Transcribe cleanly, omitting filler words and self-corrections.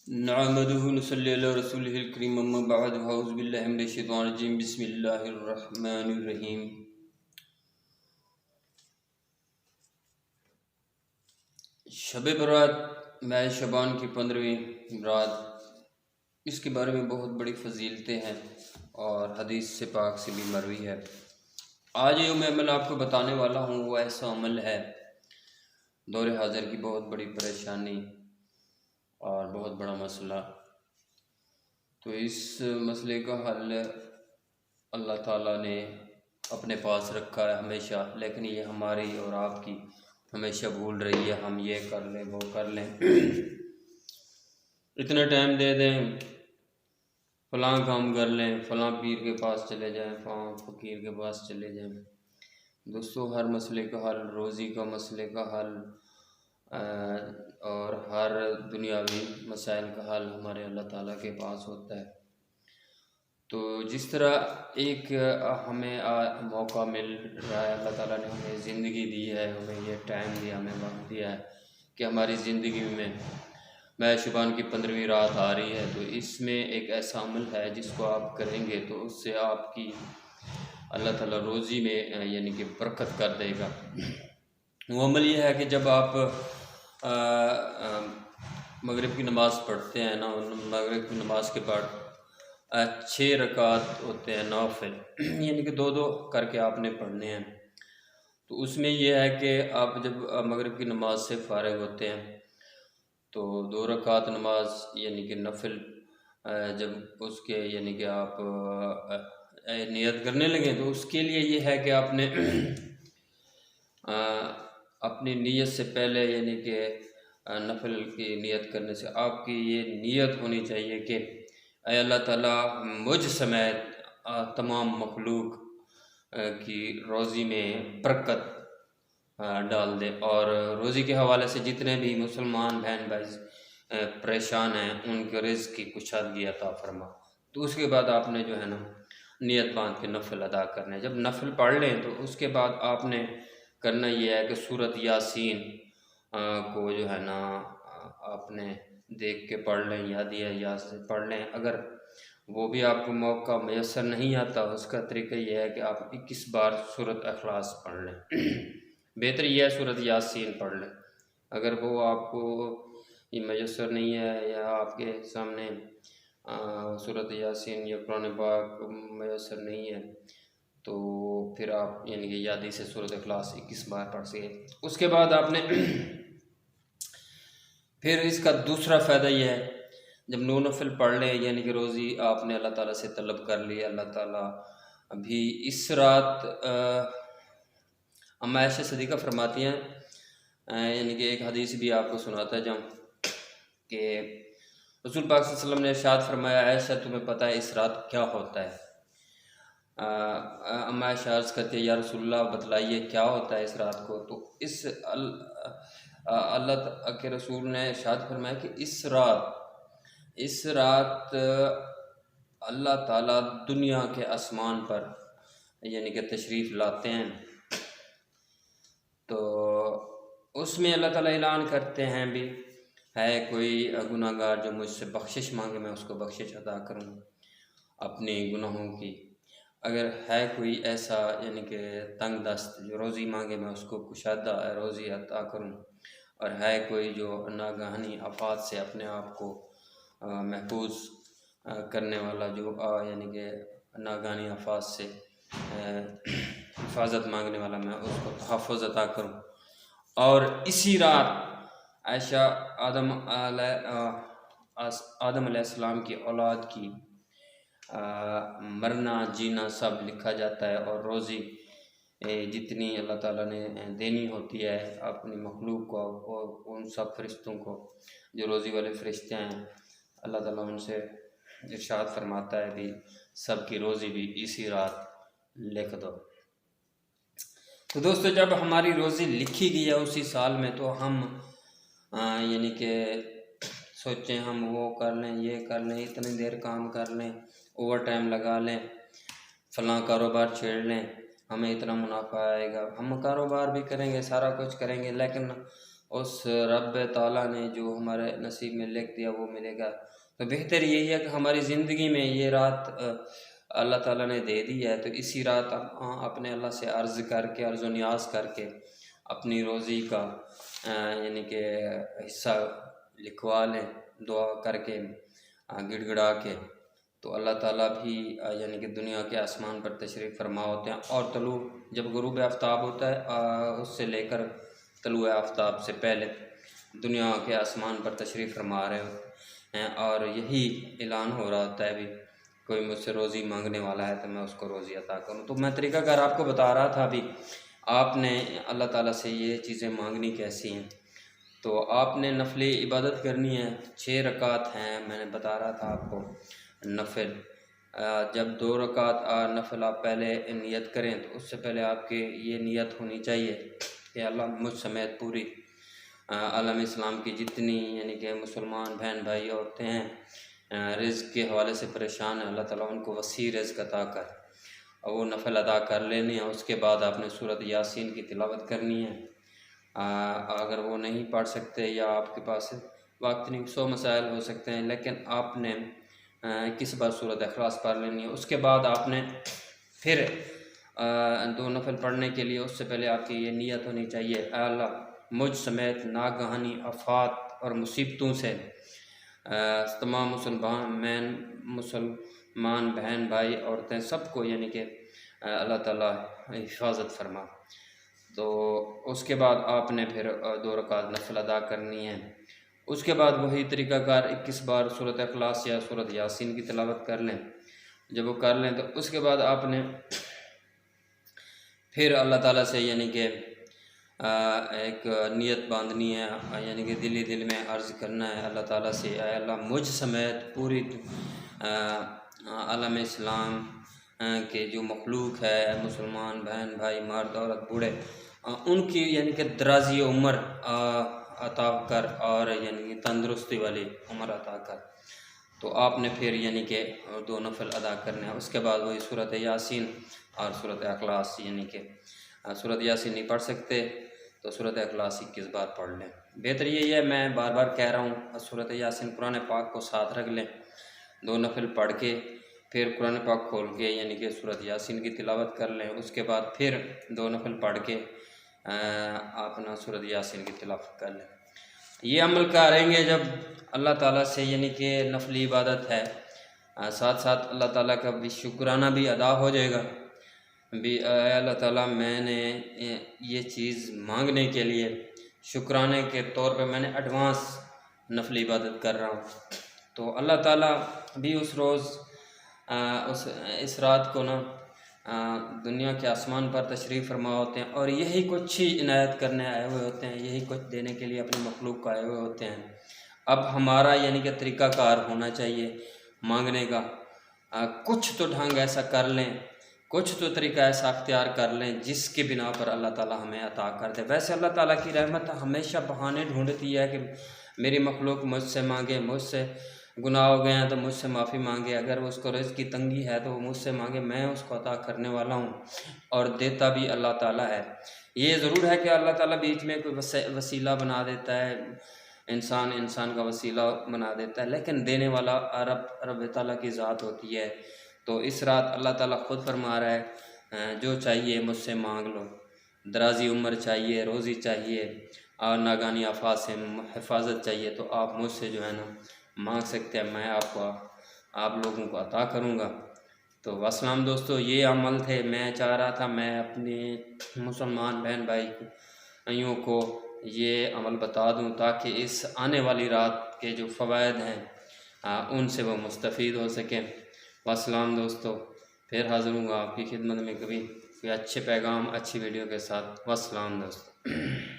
नहमदुहु नसल्ली अला रसूलिहिल करीम अम्मा बाद अऊज़ु बिल्लाहि मिनश शैतानिर रजीम बिस्मिल्लाहिर रहमानिर रहीम। शब बरात माह शबान की 15वीं रात, इसके बारे में बहुत बड़ी फजीलतें हैं और हदीस से पाक से भी मरवी है। आज जो मैं अमल आपको बताने वाला हूँ वो ऐसा अमल है दौर हाज़िर की बहुत बड़ी परेशानी और बहुत बड़ा मसला। तो इस मसले का हल अल्लाह ताला ने अपने पास रखा है हमेशा, लेकिन ये हमारी और आपकी हमेशा भूल रही है। हम ये कर लें वो कर लें, इतना टाइम दे दें, फलां काम कर लें, फलां पीर के पास चले जाएं, फलां फ़कीर के पास चले जाएं। दोस्तों, हर मसले का हल, रोज़ी का मसले का हल और हर दुनियावी मसाइल का हल हमारे अल्लाह ताला के पास होता है। तो जिस तरह एक हमें मौका मिल रहा है, अल्लाह ताला ने हमें ज़िंदगी दी है, हमें ये टाइम दिया, हमें वक्त दिया है कि हमारी ज़िंदगी में माह शबान की 15वीं रात आ रही है। तो इसमें एक ऐसा अमल है जिसको आप करेंगे तो उससे आपकी अल्लाह ताला रोज़ी में यानी कि बरकत कर देगा। वो अमल ये है कि जब आप मगरिब की नमाज़ पढ़ते हैं ना, मगरिब की नमाज के बाद 6 रकात होते हैं नौफिल, यानी कि 2-2 करके आपने पढ़ने हैं। तो उसमें यह है कि आप जब मगरिब की नमाज से फ़ारिग होते हैं तो 2 रकात नमाज यानी कि नफिल जब उसके यानी कि आप नियत करने लगे तो उसके लिए ये है कि आपने अपनी नीयत से पहले यानी कि नफिल की नियत करने से आपकी ये नियत होनी चाहिए कि अल्लाह ताला मुझ समेत तमाम मखलूक की रोज़ी में बरकत डाल दे, और रोज़ी के हवाले से जितने भी मुसलमान बहन भाई परेशान हैं उनके रिज़्क़ की कुशादगी अता फरमा। तो उसके बाद आपने जो है ना नियत बांध के नफिल अदा करने। जब नफिल पढ़ लें तो उसके बाद आपने करना यह है कि सूरत यासीन को जो है ना आपने देख के पढ़ लें, याद से पढ़ लें। अगर वो भी आपको मौका मैसर नहीं आता, उसका तरीका यह है कि आप 21 बार सूरत इखलास पढ़ लें। बेहतर यह है सूरत यासीन पढ़ लें। अगर वो आपको ये मैसर नहीं है या आपके सामने सूरत यासीन या कुरान पाक मैसर नहीं है तो फिर आप यानी कि यादी से सूरत इखलास 21 बार पढ़ सके। उसके बाद आपने फिर इसका दूसरा फ़ायदा यह है, जब नौ नफिल पढ़ लें यानी कि रोज़ी आपने अल्लाह ताला से तलब कर ली, अल्लाह ताला अभी इस रात अम्मा आयशा सदीक़ा फरमाती हैं, यानी कि एक हदीस भी आपको सुनाता है जब कि रसूल पाक सल्लल्लाहु अलैहि वसल्लम ने इरशाद फरमाया, आयशा तुम्हें पता है इस रात क्या होता है? अम्मा आयशा अर्ज़ करती है, या रसूलल्लाह बतलाइए क्या होता है इस रात को? तो इस अल्लाह के रसूल ने इरशाद फरमाया कि इस रात अल्लाह ताला दुनिया के आसमान पर यानी कि तशरीफ़ लाते हैं। तो उसमें अल्लाह ताला ऐलान करते हैं भी है कोई गुनाहगार जो मुझसे बख्शिश मांगे मैं उसको बख्शिश अदा करूँ अपने गुनाहों की। अगर है कोई ऐसा यानी कि तंग दस्त जो रोज़ी मांगे मैं उसको कुशादा रोज़ी अता करूँ, और है कोई जो नागहानी आफात से अपने आप को महफूज करने वाला जो यानी कि नागहानी आफात से हिफाजत मांगने वाला मैं उसको तहफ़्फ़ुज़ अता करूँ। और इसी रात आयशा आदम अलैहिस्सलाम की औलाद की मरना जीना सब लिखा जाता है, और रोज़ी जितनी अल्लाह ताला ने देनी होती है अपनी मखलूक को और उन सब फरिश्तों को जो रोज़ी वाले फरिश्ते हैं, अल्लाह ताला उनसे इरशाद फरमाता है भी सब की रोज़ी भी इसी रात लिख दो। तो दोस्तों, जब हमारी रोज़ी लिखी गई है उसी साल में तो हम यानी कि सोचें हम वो कर लें, ये कर लें, इतनी देर काम कर लें, ओवर टाइम लगा लें, फ़लाँ कारोबार छेड़ लें, हमें इतना मुनाफा आएगा। हम कारोबार भी करेंगे, सारा कुछ करेंगे, लेकिन उस रब ताला ने जो हमारे नसीब में लिख दिया वो मिलेगा। तो बेहतर यही है कि हमारी ज़िंदगी में ये रात अल्लाह ताला ने दे दी है, तो इसी रात हम अपने अल्लाह से अर्ज़ करके, अर्ज़ व नियाज़ करके अपनी रोज़ी का यानी कि हिस्सा लिखवा लें, दुआ करके गिड़गिड़ा के। तो अल्लाह ताला भी यानी कि दुनिया के आसमान पर तशरीफ़ फरमा होते हैं, और तलू जब गुरूब आफ्ताब होता है उससे लेकर तलू आफ्ताब से पहले दुनिया के आसमान पर तशरीफ़ फरमा रहे होते हैं, और यही ऐलान हो रहा होता है भी कोई मुझसे रोज़ी मांगने वाला है तो मैं उसको रोज़ी अता करूँ। तो मैं तरीक़ाकार आपको बता रहा था अभी, आपने अल्लाह ताला से ये चीज़ें मांगनी कैसी हैं। तो आपने नफली इबादत करनी है, 6 रकात हैं, मैंने बता रहा था आपको नफिल। जब 2 रकात नफिल आप पहले नियत करें तो उससे पहले आपके ये नियत होनी चाहिए कि अल्लाह मुझ समेत पूरी आलम इस्लाम की जितनी यानी कि मुसलमान बहन भाई औरतें हैं रिज़्क़ के हवाले से परेशान हैं, अल्लाह ताला उनको वसी रिज़्क़ अता कर, और वो नफल अदा कर लेने हैं। उसके बाद आपने सूरत यासीन की तिलावत करनी है। अगर वो नहीं पढ़ सकते या आपके पास वक्त नहीं, 100 मसाइल हो सकते हैं, लेकिन आपने किस बार सूरत इखलास पढ़ लेनी है। उसके बाद आपने फिर 2 नफल पढ़ने के लिए उससे पहले आपकी ये नियत होनी चाहिए, अल्लाह मुझ समेत नागहानी आफात और मुसीबतों से तमाम मुसलमान बहन भाई औरतें सबको यानी कि अल्लाह ताला हिफाजत फरमा। तो उसके बाद आपने फिर 2 रकात नफल अदा करनी है। उसके बाद वही तरीक़ाकार 21 बार सूरत इखलास या सूरत यासीन की तिलावत कर लें। जब वो कर लें तो उसके बाद आपने फिर अल्लाह ताला से यानी कि एक नियत बांधनी है, यानी कि दिल ही दिल में अर्ज़ करना है अल्लाह ताला से, अल्लाह मुझ समेत पूरी आलम इस्लाम के जो मखलूक है, मुसलमान बहन भाई मर्द औरत बूढ़े, उनकी यानी कि दराज़ी उम्र अता कर और यानी कि तंदुरुस्ती वाली उम्र अता कर। तो आपने फिर यानी कि 2 नफल अदा करने हैं। उसके बाद वही सूरत यासीन और सूरत इखलास, यानी कि सूरत यासीन नहीं पढ़ सकते तो सूरत इखलास 21 बार पढ़ लें। बेहतर यही है, मैं बार बार कह रहा हूँ, सूरत यासीन कुरान पाक को साथ रख लें, 2 नफल पढ़ के फिर कुरान पाक खोल के यानी कि सूरत यासीन की तिलावत कर लें। उसके बाद फिर 2 नफल पढ़ के अपना सूरत यासीन की तिलावत कर लें। ये अमल करेंगे जब अल्लाह ताला से यानी कि नफली इबादत है, साथ साथ अल्लाह ताला का भी शुक्राना भी अदा हो जाएगा भी, अल्लाह ताला मैंने ये चीज़ मांगने के लिए शुक्राने के तौर पे मैंने एडवांस नफली इबादत कर रहा हूँ। तो अल्लाह ताला भी उस रोज़ इस रात को ना दुनिया के आसमान पर तशरीफ़ फरमा होते हैं, और यही कुछ ही इनायत करने आए हुए होते हैं, यही कुछ देने के लिए अपने मखलूक को आए हुए होते हैं। अब हमारा यानी कि तरीक़ाकार होना चाहिए मांगने का, कुछ तो ढंग ऐसा कर लें, कुछ तो तरीका ऐसा अख्तियार कर लें जिसके बिना पर अल्लाह ताला हमें अता कर दे। वैसे अल्लाह ताला की रहमत हमेशा बहाने ढूंढती है कि मेरी मखलूक मुझसे मांगे, मुझसे गुनाह हो गए हैं तो मुझसे माफ़ी मांगे, अगर उसको रिज़्क़ की तंगी है तो वो मुझसे मांगे, मैं उसको अता करने वाला हूँ, और देता भी अल्लाह ताला है। ये ज़रूर है कि अल्लाह ताला बीच में कोई वसीला बना देता है, इंसान का वसीला बना देता है, लेकिन देने वाला रब ताला की ज़ात होती है। तो इस रात अल्लाह ताला ख़ुद फरमा रहा है, जो चाहिए मुझसे मांग लो, दराज़ी उम्र चाहिए, रोज़ी चाहिए, और नागानी आफात से हिफाजत चाहिए, तो आप मुझसे जो है ना मांग सकते हैं, मैं आप लोगों को अता करूँगा। तो अस्सलाम दोस्तों, ये अमल थे, मैं चाह रहा था मैं अपने मुसलमान बहन भाइयों को ये अमल बता दूं ताकि इस आने वाली रात के जो फ़वाइद हैं उनसे वो मुस्तफ़ीद हो सकें। अस्सलाम दोस्तों, फिर हाज़िर हूँगा आपकी खिदमत में कभी कोई अच्छे पैगाम अच्छी वीडियो के साथ। अस्सलाम दोस्तों।